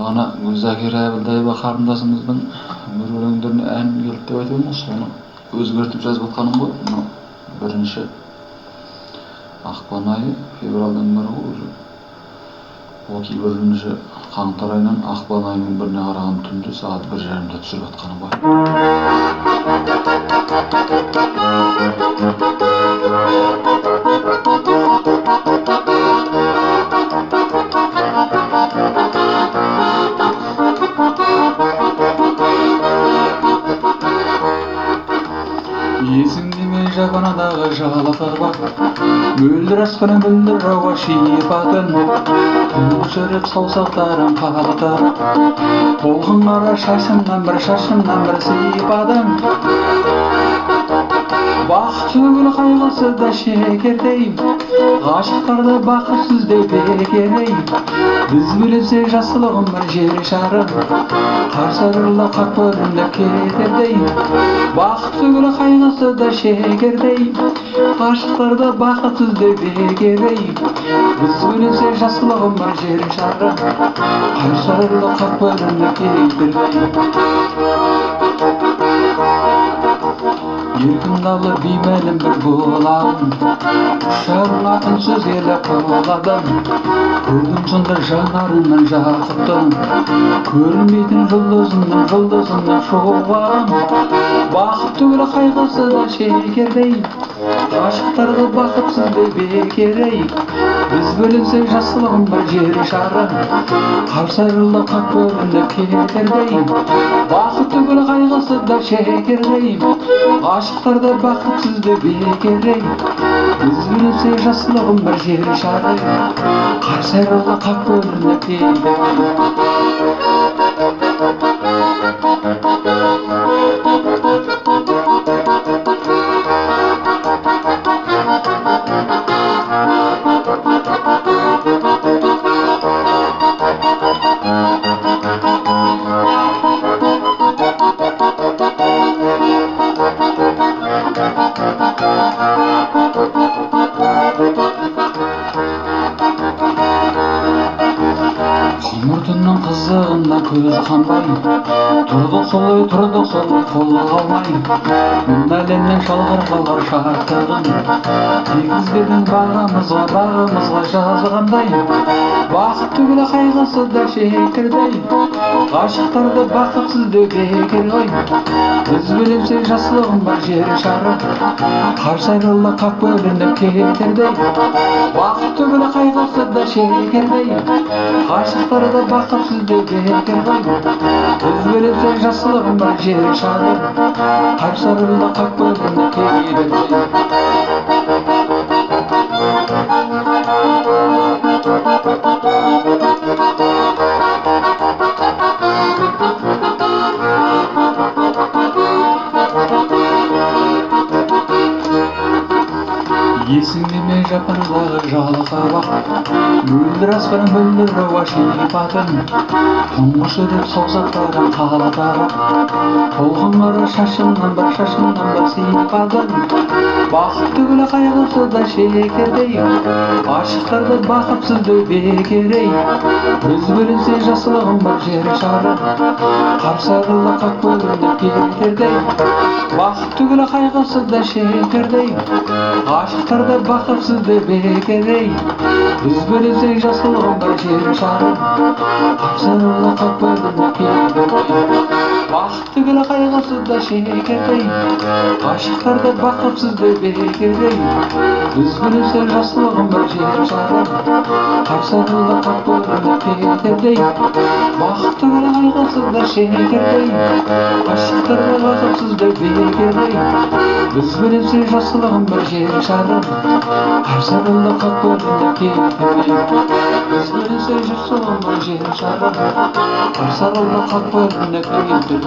Ана Гүлзакира Абылдаева карындашымыздын бір өлеңдеріне ән келді деп айтып едім, соны өзгертіп жазып жатқаным ғой. Мына бірінші ақпан айы, февралдың бірі ғой уже. Ол бірінші қаңтар айынан ақпан айының біріне қараған түнде сағат 1:30-да түсіріп жатқаным ғой. Есіңде ме жапанадағы жалақыр бар, мөлдір аспан мөлдір ауа шипатын, тұңғыш үріп саусақтарын қағытар, толқын қара шашымнан бір сипадың. Бақыт өгіл қайғысы да шекердей, ғашықтарды бақытсыз деп бекерей. Біз білімсе жасылығым бір жер шары, қарсарылы қақ бөлімді кетердей. Бақыт өгіл қайғысы да шекердей, ғашықтарды бақытсыз деп бекерей. Біз білімсе жасылығым бір жер шары, қарсарылы қақ бөлімді кетердей. Еркін далы беймәлім бір болағым, ұшағыңа үнсіз еліп қоладым. Көрдің сонда жанарыңнан жақыптың, көрінбейтін жұлдызыңнан шоғағым. Бақыт түгілі қайғысы да шекердей, ғашықтарды бақытсыз деп бекерей. Біз бөлінсек жасылығым бір жер шары, қарсарылы қақ бөлінді кетердей. Бақыт түгілі қайғысы да шекердей, ғашықтарды бақытсыз деп бекерей. Біз бөлінсек жасылығым бір жер шары, қарсарылы қақ бөлінді кетердей. Құмыртының қызығына көз қанбай, тұрдық солай қолға алмай. Мұн әлемнен шалғыр қалар шартығын, тегізбедің бағымызға жазғандай. Бақыт түгілі қайғысы да шекердей, ғашықтарды бақытсыз деп бекер ғой. Біз білемсек жасылығым бар жер шары, қарсарылы қақ бөлініп кетердей. Бақыт түгілі қайғысы да шекердей, ғашықтарды бақытсыз деп бекер ғой. Біз білемсек жасылығым бар жер шары, қарсарылы қақ бөлініп кетердей. Есіңде ме жапанадағы жалқа бақ, мөлдір аспан мөлдір ауа шипатын, тұңғыш үріп саусақтарын қағытар, толқын қара шашымнан бір сипадың. Бақыт түгілі қайғысы да шекердей, ғашықтарды бақытсыз деп бекерей. Біз бөлінсек жасылығым бар жер шары, қарсарылы қақ бөлініп кетердей. Бақыт түгілі қайғысы да шекердей, ғашықтарды бақытсыз деп бекерей. Біз бөлінсек жасылығым бар жер шары, қарсарылы қақ бөлініп кетердей. Бақыт түгілі қайғысы да шекердей, ғашықтарды бақытсыз деп бекерей. Біз бөлінсек жасылығым бар жер шары, қарсарылы қақ бөлініп кетердей. Бақыт түгілі қайғысы да шекердей, ғашықтарды бақытсыз деп бекерей. Біз бөлінсек жасылығым бар жер шары, қарсарылы қақ бөлініп кетердей. Біз бөлінсек жасылығым бар жер шары, қарсарылы қақ бөлініп кетердей.